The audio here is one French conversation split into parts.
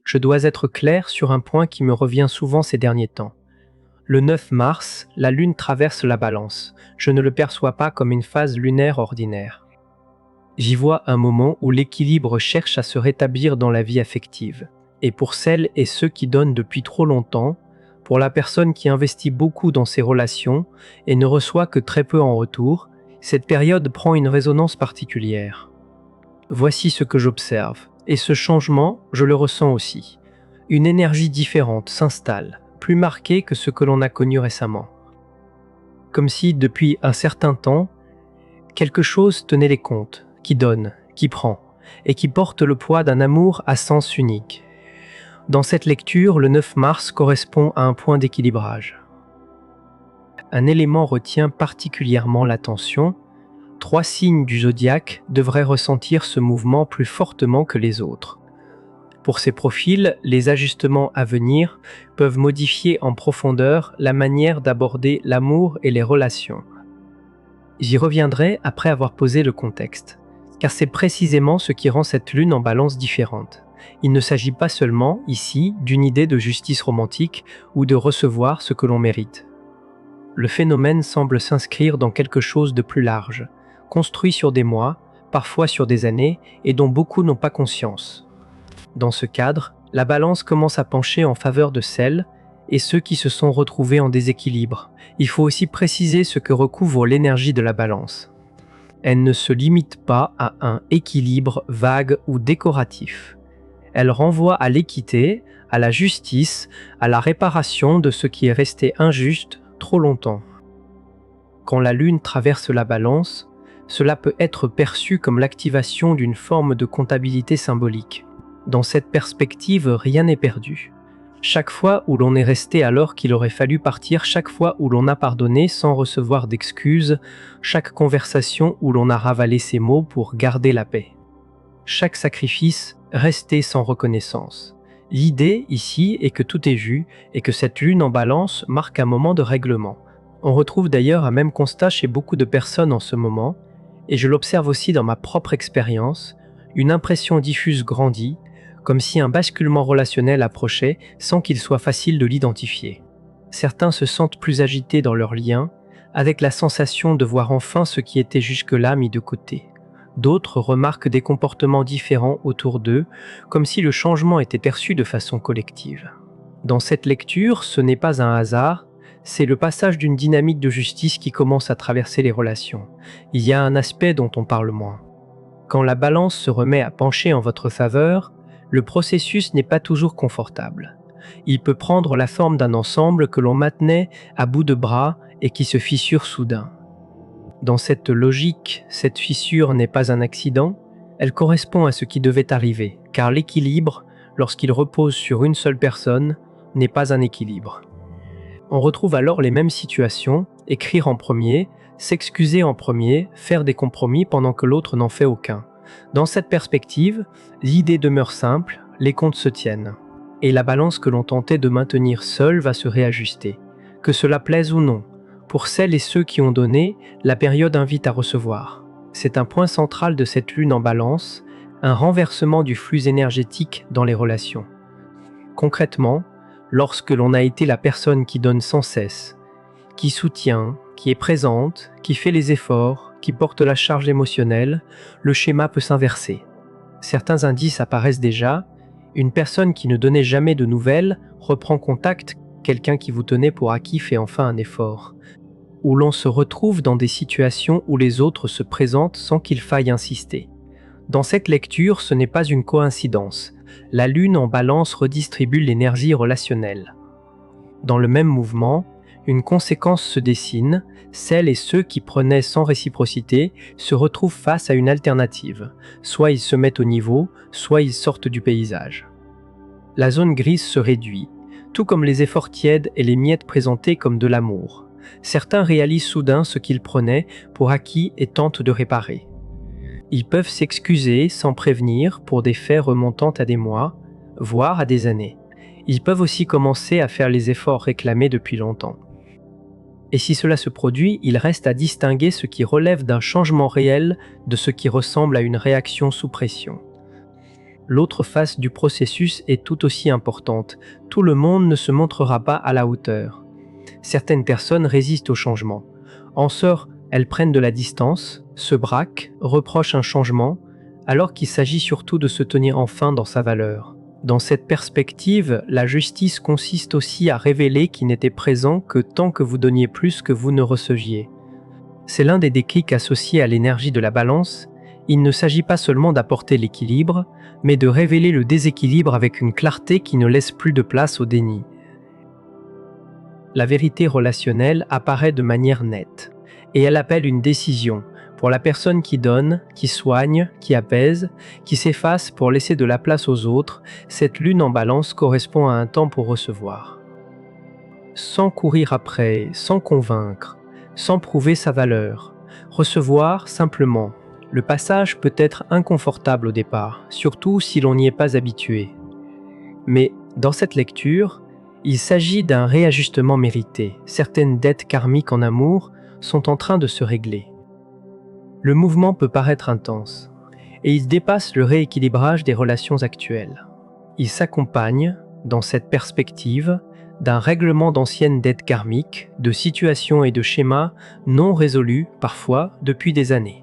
Je dois être clair sur un point qui me revient souvent ces derniers temps. Le 9 mars, la Lune traverse la Balance. Je ne le perçois pas comme une phase lunaire ordinaire. J'y vois un moment où l'équilibre cherche à se rétablir dans la vie affective. Et pour celles et ceux qui donnent depuis trop longtemps, pour la personne qui investit beaucoup dans ses relations et ne reçoit que très peu en retour, cette période prend une résonance particulière. Voici ce que j'observe, et ce changement, je le ressens aussi. Une énergie différente s'installe, plus marquée que ce que l'on a connu récemment. Comme si, depuis un certain temps, quelque chose tenait les comptes, qui donne, qui prend, et qui porte le poids d'un amour à sens unique. Dans cette lecture, le 9 mars correspond à un point d'équilibrage. Un élément retient particulièrement l'attention. 3 signes du zodiaque devraient ressentir ce mouvement plus fortement que les autres. Pour ces profils, les ajustements à venir peuvent modifier en profondeur la manière d'aborder l'amour et les relations. J'y reviendrai après avoir posé le contexte, car c'est précisément ce qui rend cette lune en balance différente. Il ne s'agit pas seulement, ici, d'une idée de justice romantique ou de recevoir ce que l'on mérite. Le phénomène semble s'inscrire dans quelque chose de plus large, construit sur des mois, parfois sur des années, et dont beaucoup n'ont pas conscience. Dans ce cadre, la balance commence à pencher en faveur de celles et ceux qui se sont retrouvés en déséquilibre. Il faut aussi préciser ce que recouvre l'énergie de la balance. Elle ne se limite pas à un équilibre vague ou décoratif. Elle renvoie à l'équité, à la justice, à la réparation de ce qui est resté injuste trop longtemps. Quand la Lune traverse la Balance, cela peut être perçu comme l'activation d'une forme de comptabilité symbolique. Dans cette perspective, rien n'est perdu. Chaque fois où l'on est resté alors qu'il aurait fallu partir, chaque fois où l'on a pardonné sans recevoir d'excuses, chaque conversation où l'on a ravalé ses mots pour garder la paix. Chaque sacrifice resté sans reconnaissance. L'idée ici est que tout est vu et que cette lune en balance marque un moment de règlement. On retrouve d'ailleurs un même constat chez beaucoup de personnes en ce moment, et je l'observe aussi dans ma propre expérience, une impression diffuse grandit, comme si un basculement relationnel approchait sans qu'il soit facile de l'identifier. Certains se sentent plus agités dans leurs liens, avec la sensation de voir enfin ce qui était jusque-là mis de côté. D'autres remarquent des comportements différents autour d'eux, comme si le changement était perçu de façon collective. Dans cette lecture, ce n'est pas un hasard, c'est le passage d'une dynamique de justice qui commence à traverser les relations. Il y a un aspect dont on parle moins. Quand la balance se remet à pencher en votre faveur, le processus n'est pas toujours confortable. Il peut prendre la forme d'un ensemble que l'on maintenait à bout de bras et qui se fissure soudain. Dans cette logique, cette fissure n'est pas un accident, elle correspond à ce qui devait arriver, car l'équilibre, lorsqu'il repose sur une seule personne, n'est pas un équilibre. On retrouve alors les mêmes situations, écrire en premier, s'excuser en premier, faire des compromis pendant que l'autre n'en fait aucun. Dans cette perspective, l'idée demeure simple, les comptes se tiennent. Et la balance que l'on tentait de maintenir seule va se réajuster. Que cela plaise ou non, pour celles et ceux qui ont donné, la période invite à recevoir. C'est un point central de cette lune en balance, un renversement du flux énergétique dans les relations. Concrètement, lorsque l'on a été la personne qui donne sans cesse, qui soutient, qui est présente, qui fait les efforts, qui porte la charge émotionnelle, le schéma peut s'inverser. Certains indices apparaissent déjà. Une personne qui ne donnait jamais de nouvelles reprend contact, quelqu'un qui vous tenait pour acquis fait enfin un effort. Où l'on se retrouve dans des situations où les autres se présentent sans qu'il faille insister. Dans cette lecture, ce n'est pas une coïncidence. La lune en balance redistribue l'énergie relationnelle. Dans le même mouvement, une conséquence se dessine, celles et ceux qui prenaient sans réciprocité se retrouvent face à une alternative. Soit ils se mettent au niveau, soit ils sortent du paysage. La zone grise se réduit, tout comme les efforts tièdes et les miettes présentées comme de l'amour. Certains réalisent soudain ce qu'ils prenaient pour acquis et tentent de réparer. Ils peuvent s'excuser sans prévenir pour des faits remontant à des mois, voire à des années. Ils peuvent aussi commencer à faire les efforts réclamés depuis longtemps. Et si cela se produit, il reste à distinguer ce qui relève d'un changement réel de ce qui ressemble à une réaction sous pression. L'autre face du processus est tout aussi importante. Tout le monde ne se montrera pas à la hauteur. Certaines personnes résistent au changement. En sort, elles prennent de la distance, se braquent, reprochent un changement, alors qu'il s'agit surtout de se tenir enfin dans sa valeur. Dans cette perspective, la justice consiste aussi à révéler qu'il n'était présent que tant que vous donniez plus que vous ne receviez. C'est l'un des déclics associés à l'énergie de la balance. Il ne s'agit pas seulement d'apporter l'équilibre, mais de révéler le déséquilibre avec une clarté qui ne laisse plus de place au déni. La vérité relationnelle apparaît de manière nette, et elle appelle une décision pour la personne qui donne, qui soigne, qui apaise, qui s'efface pour laisser de la place aux autres. Cette lune en balance correspond à un temps pour recevoir. Sans courir après, sans convaincre, sans prouver sa valeur. Recevoir simplement. Le passage peut être inconfortable au départ, surtout si l'on n'y est pas habitué. Mais dans cette lecture, il s'agit d'un réajustement mérité. Certaines dettes karmiques en amour sont en train de se régler. Le mouvement peut paraître intense, et il dépasse le rééquilibrage des relations actuelles. Il s'accompagne, dans cette perspective, d'un règlement d'anciennes dettes karmiques, de situations et de schémas non résolus, parfois, depuis des années.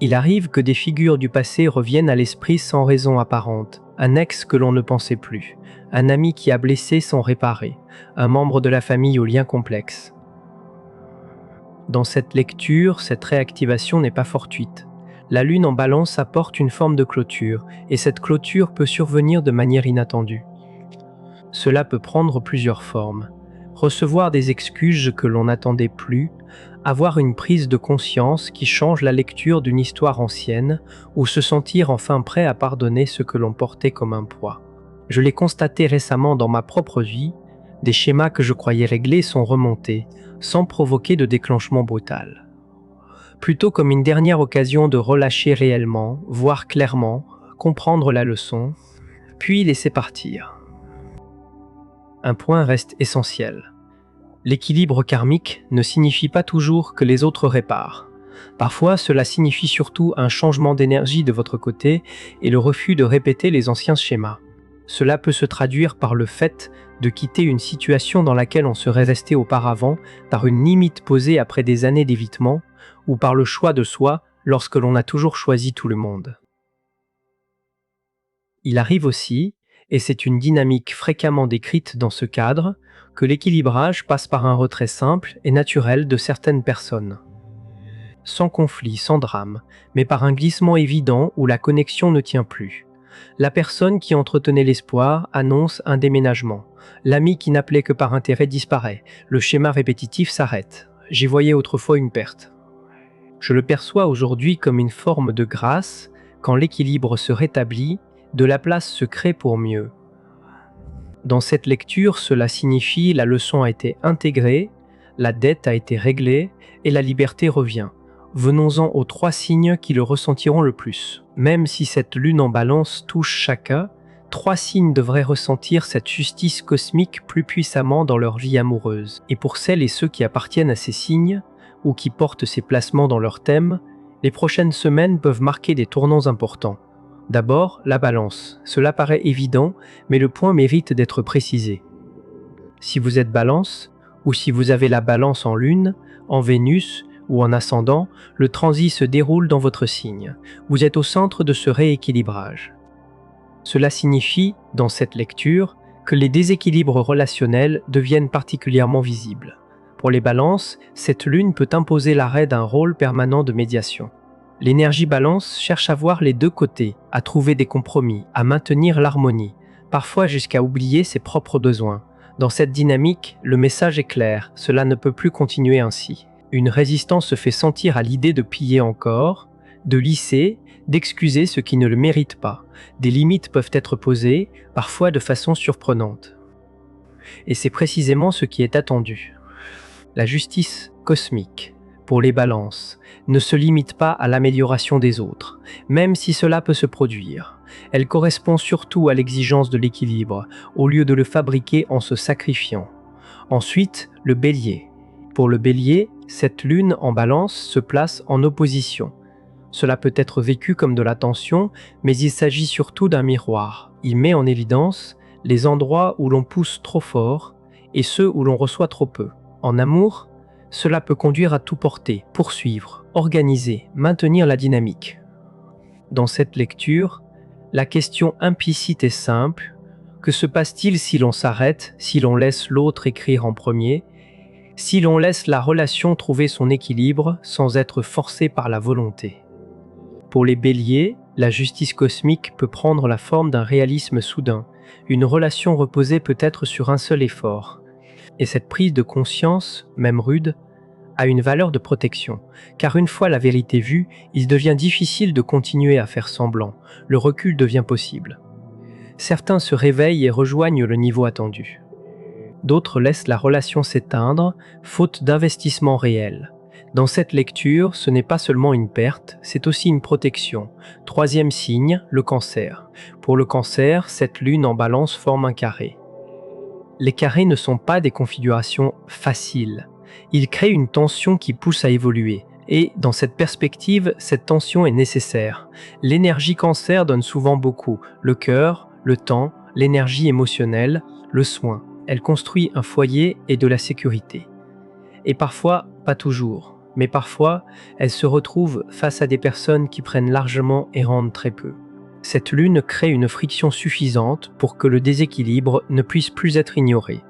Il arrive que des figures du passé reviennent à l'esprit sans raison apparente, un ex que l'on ne pensait plus, un ami qui a blessé sans réparer, un membre de la famille aux liens complexes. Dans cette lecture, cette réactivation n'est pas fortuite. La lune en balance apporte une forme de clôture, et cette clôture peut survenir de manière inattendue. Cela peut prendre plusieurs formes. Recevoir des excuses que l'on n'attendait plus, avoir une prise de conscience qui change la lecture d'une histoire ancienne, ou se sentir enfin prêt à pardonner ce que l'on portait comme un poids. Je l'ai constaté récemment dans ma propre vie, des schémas que je croyais réglés sont remontés, sans provoquer de déclenchement brutal. Plutôt comme une dernière occasion de relâcher réellement, voir clairement, comprendre la leçon, puis laisser partir. Un point reste essentiel. L'équilibre karmique ne signifie pas toujours que les autres réparent. Parfois, cela signifie surtout un changement d'énergie de votre côté et le refus de répéter les anciens schémas. Cela peut se traduire par le fait de quitter une situation dans laquelle on serait resté auparavant, par une limite posée après des années d'évitement, ou par le choix de soi lorsque l'on a toujours choisi tout le monde. Il arrive aussi, et c'est une dynamique fréquemment décrite dans ce cadre, que l'équilibrage passe par un retrait simple et naturel de certaines personnes. Sans conflit, sans drame, mais par un glissement évident où la connexion ne tient plus. La personne qui entretenait l'espoir annonce un déménagement. L'ami qui n'appelait que par intérêt disparaît. Le schéma répétitif s'arrête. J'y voyais autrefois une perte. Je le perçois aujourd'hui comme une forme de grâce. Quand l'équilibre se rétablit, de la place se crée pour mieux. Dans cette lecture, cela signifie la leçon a été intégrée, la dette a été réglée et la liberté revient. Venons-en aux 3 signes qui le ressentiront le plus. Même si cette lune en balance touche chacun, 3 signes devraient ressentir cette justice cosmique plus puissamment dans leur vie amoureuse. Et pour celles et ceux qui appartiennent à ces signes, ou qui portent ces placements dans leur thème, les prochaines semaines peuvent marquer des tournants importants. D'abord, la balance. Cela paraît évident, mais le point mérite d'être précisé. Si vous êtes balance, ou si vous avez la balance en lune, en Vénus, ou en ascendant, le transit se déroule dans votre signe. Vous êtes au centre de ce rééquilibrage. Cela signifie, dans cette lecture, que les déséquilibres relationnels deviennent particulièrement visibles. Pour les balances, cette lune peut imposer l'arrêt d'un rôle permanent de médiation. L'énergie balance cherche à voir les deux côtés, à trouver des compromis, à maintenir l'harmonie, parfois jusqu'à oublier ses propres besoins. Dans cette dynamique, le message est clair, cela ne peut plus continuer ainsi. Une résistance se fait sentir à l'idée de piller encore, de lisser, d'excuser ce qui ne le mérite pas. Des limites peuvent être posées, parfois de façon surprenante. Et c'est précisément ce qui est attendu. La justice cosmique, pour les balances, ne se limite pas à l'amélioration des autres, même si cela peut se produire. Elle correspond surtout à l'exigence de l'équilibre, au lieu de le fabriquer en se sacrifiant. Ensuite, le bélier. Pour le bélier, cette lune en balance se place en opposition. Cela peut être vécu comme de la tension, mais il s'agit surtout d'un miroir. Il met en évidence les endroits où l'on pousse trop fort et ceux où l'on reçoit trop peu. En amour, cela peut conduire à tout porter, poursuivre, organiser, maintenir la dynamique. Dans cette lecture, la question implicite est simple: que se passe-t-il si l'on s'arrête, si l'on laisse l'autre écrire en premier, si l'on laisse la relation trouver son équilibre sans être forcé par la volonté? Pour les béliers, la justice cosmique peut prendre la forme d'un réalisme soudain. Une relation reposée peut-être sur un seul effort. Et cette prise de conscience, même rude, a une valeur de protection, car une fois la vérité vue, il devient difficile de continuer à faire semblant, le recul devient possible. Certains se réveillent et rejoignent le niveau attendu. D'autres laissent la relation s'éteindre, faute d'investissement réel. Dans cette lecture, ce n'est pas seulement une perte, c'est aussi une protection. Troisième signe, le cancer. Pour le cancer, cette lune en balance forme un carré. Les carrés ne sont pas des configurations faciles. Ils créent une tension qui pousse à évoluer. Et dans cette perspective, cette tension est nécessaire. L'énergie cancer donne souvent beaucoup. Le cœur, le temps, l'énergie émotionnelle, le soin. Elle construit un foyer et de la sécurité. Et parfois, pas toujours, mais parfois, elle se retrouve face à des personnes qui prennent largement et rendent très peu. Cette lune crée une friction suffisante pour que le déséquilibre ne puisse plus être ignoré.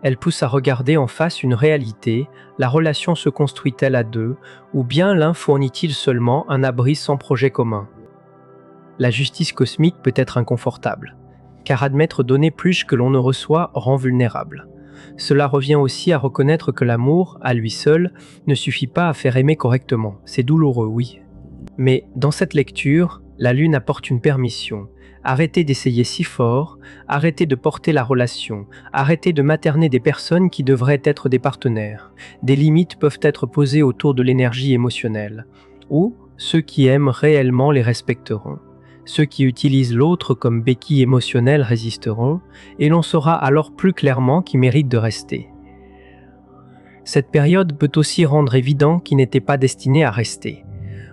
Elle pousse à regarder en face une réalité: la relation se construit-elle à deux, ou bien l'un fournit-il seulement un abri sans projet commun? La justice cosmique peut être inconfortable, car admettre donner plus que l'on ne reçoit rend vulnérable. Cela revient aussi à reconnaître que l'amour, à lui seul, ne suffit pas à faire aimer correctement. C'est douloureux, oui. Mais dans cette lecture, la lune apporte une permission. Arrêtez d'essayer si fort, arrêtez de porter la relation, arrêtez de materner des personnes qui devraient être des partenaires. Des limites peuvent être posées autour de l'énergie émotionnelle. Ou ceux qui aiment réellement les respecteront. Ceux qui utilisent l'autre comme béquille émotionnelle résisteront, et l'on saura alors plus clairement qui mérite de rester. Cette période peut aussi rendre évident qui n'était pas destiné à rester.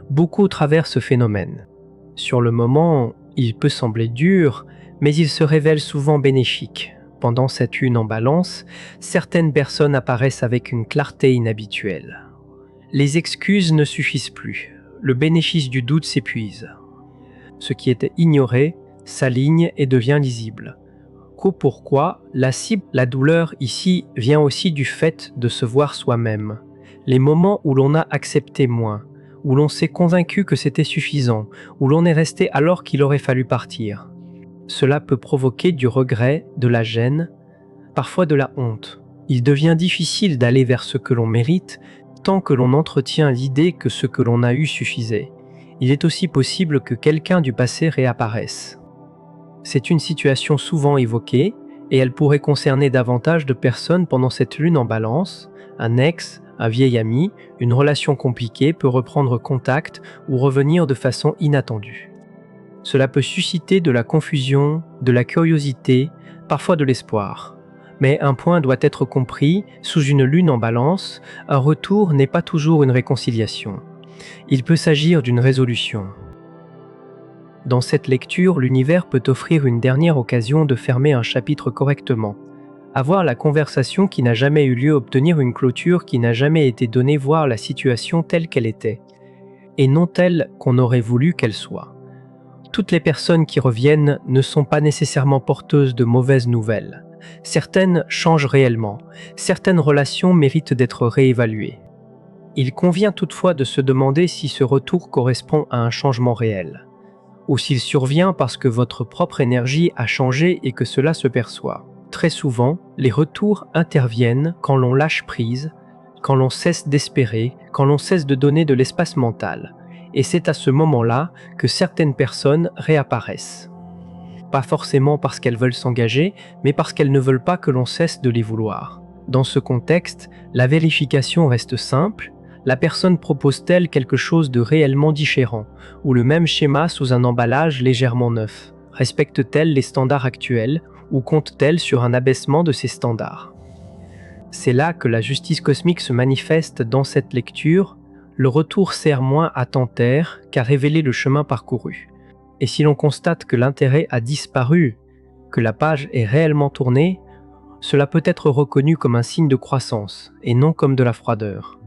Beaucoup traversent ce phénomène. Sur le moment, il peut sembler dur, mais il se révèle souvent bénéfique. Pendant cette lune en balance, certaines personnes apparaissent avec une clarté inhabituelle. Les excuses ne suffisent plus, le bénéfice du doute s'épuise. Ce qui était ignoré s'aligne et devient lisible. Pourquoi la cible, la douleur ici, vient aussi du fait de se voir soi-même. Les moments où l'on a accepté moins, où l'on s'est convaincu que c'était suffisant, où l'on est resté alors qu'il aurait fallu partir. Cela peut provoquer du regret, de la gêne, parfois de la honte. Il devient difficile d'aller vers ce que l'on mérite tant que l'on entretient l'idée que ce que l'on a eu suffisait. Il est aussi possible que quelqu'un du passé réapparaisse. C'est une situation souvent évoquée et elle pourrait concerner davantage de personnes pendant cette lune en balance. Un ex, un vieil ami, une relation compliquée peut reprendre contact ou revenir de façon inattendue. Cela peut susciter de la confusion, de la curiosité, parfois de l'espoir. Mais un point doit être compris, sous une lune en balance, un retour n'est pas toujours une réconciliation. Il peut s'agir d'une résolution. Dans cette lecture, l'univers peut offrir une dernière occasion de fermer un chapitre correctement. Avoir la conversation qui n'a jamais eu lieu, obtenir une clôture qui n'a jamais été donnée, voir la situation telle qu'elle était, et non telle qu'on aurait voulu qu'elle soit. Toutes les personnes qui reviennent ne sont pas nécessairement porteuses de mauvaises nouvelles. Certaines changent réellement, certaines relations méritent d'être réévaluées. Il convient toutefois de se demander si ce retour correspond à un changement réel, ou s'il survient parce que votre propre énergie a changé et que cela se perçoit. Très souvent, les retours interviennent quand l'on lâche prise, quand l'on cesse d'espérer, quand l'on cesse de donner de l'espace mental. Et c'est à ce moment-là que certaines personnes réapparaissent. Pas forcément parce qu'elles veulent s'engager, mais parce qu'elles ne veulent pas que l'on cesse de les vouloir. Dans ce contexte, la vérification reste simple. La personne propose-t-elle quelque chose de réellement différent, ou le même schéma sous un emballage légèrement neuf? Respecte-t-elle les standards actuels, ou compte-t-elle sur un abaissement de ces standards? C'est là que la justice cosmique se manifeste dans cette lecture. le retour sert moins à tenter qu'à révéler le chemin parcouru. Et si l'on constate que l'intérêt a disparu, que la page est réellement tournée, cela peut être reconnu comme un signe de croissance et non comme de la froideur.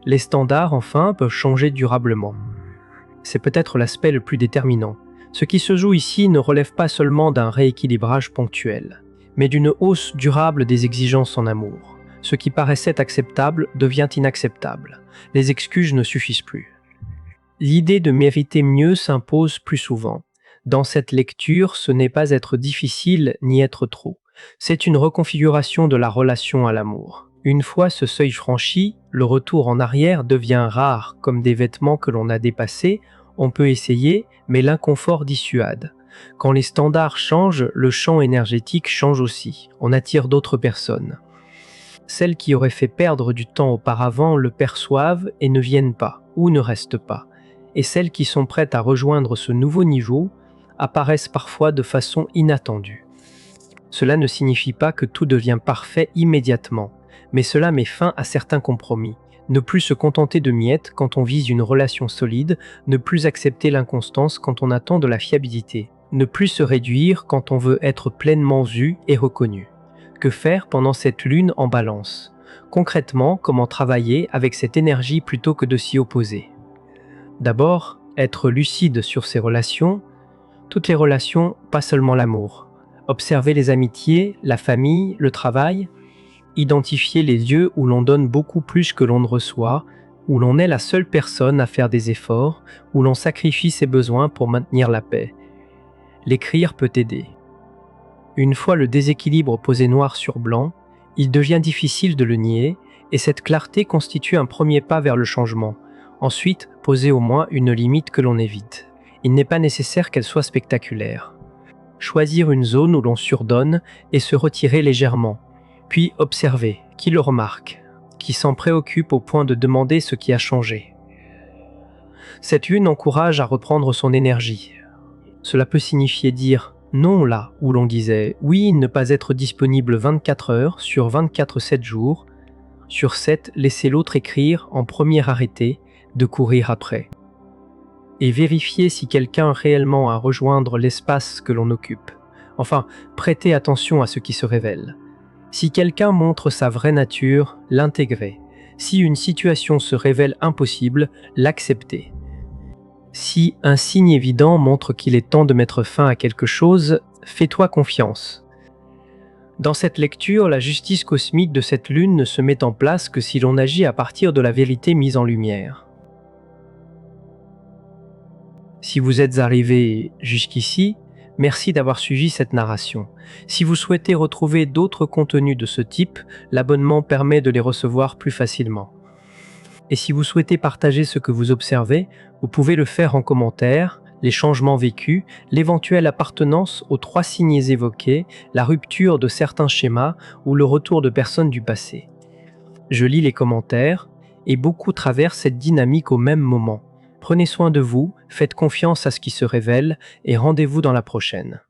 Les standards, enfin, peuvent changer durablement. C'est peut-être l'aspect le plus déterminant. Ce qui se joue ici ne relève pas seulement d'un rééquilibrage ponctuel, mais d'une hausse durable des exigences en amour. Ce qui paraissait acceptable devient inacceptable. Les excuses ne suffisent plus. L'idée de mériter mieux s'impose plus souvent. Dans cette lecture, ce n'est pas être difficile ni être trop. C'est une reconfiguration de la relation à l'amour. Une fois ce seuil franchi, le retour en arrière devient rare, comme des vêtements que l'on a dépassés. On peut essayer, mais l'inconfort dissuade. Quand les standards changent, le champ énergétique change aussi. On attire d'autres personnes. Celles qui auraient fait perdre du temps auparavant le perçoivent et ne viennent pas, ou ne restent pas. Et celles qui sont prêtes à rejoindre ce nouveau niveau apparaissent parfois de façon inattendue. Cela ne signifie pas que tout devient parfait immédiatement, mais cela met fin à certains compromis. Ne plus se contenter de miettes quand on vise une relation solide, ne plus accepter l'inconstance quand on attend de la fiabilité, ne plus se réduire quand on veut être pleinement vu et reconnu. Que faire pendant cette lune en balance? Concrètement, comment travailler avec cette énergie plutôt que de s'y opposer? D'abord, être lucide sur ses relations, toutes les relations, pas seulement l'amour. Observer les amitiés, la famille, le travail, identifier les lieux où l'on donne beaucoup plus que l'on ne reçoit, où l'on est la seule personne à faire des efforts, où l'on sacrifie ses besoins pour maintenir la paix. L'écrire peut aider. Une fois le déséquilibre posé noir sur blanc, il devient difficile de le nier, et cette clarté constitue un premier pas vers le changement. Ensuite, poser au moins une limite que l'on évite. Il n'est pas nécessaire qu'elle soit spectaculaire. Choisir une zone où l'on surdonne et se retirer légèrement. Puis observer qui le remarque, qui s'en préoccupe au point de demander ce qui a changé. Cette lune encourage à reprendre son énergie. Cela peut signifier dire non là où l'on disait oui, ne pas être disponible 24 heures sur 24 7 jours, sur 7 laisser l'autre écrire en premier arrêté, de courir après. Et vérifier si quelqu'un réellement à rejoindre l'espace que l'on occupe. Enfin, prêter attention à ce qui se révèle. Si quelqu'un montre sa vraie nature, l'intégrer. Si une situation se révèle impossible, l'accepter. Si un signe évident montre qu'il est temps de mettre fin à quelque chose, fais-toi confiance. Dans cette lecture, la justice cosmique de cette lune ne se met en place que si l'on agit à partir de la vérité mise en lumière. Si vous êtes arrivé jusqu'ici, merci d'avoir suivi cette narration. Si vous souhaitez retrouver d'autres contenus de ce type, l'abonnement permet de les recevoir plus facilement. Et si vous souhaitez partager ce que vous observez, vous pouvez le faire en commentaire, les changements vécus, l'éventuelle appartenance aux 3 signes évoqués, la rupture de certains schémas ou le retour de personnes du passé. Je lis les commentaires et beaucoup traversent cette dynamique au même moment. Prenez soin de vous, faites confiance à ce qui se révèle et rendez-vous dans la prochaine.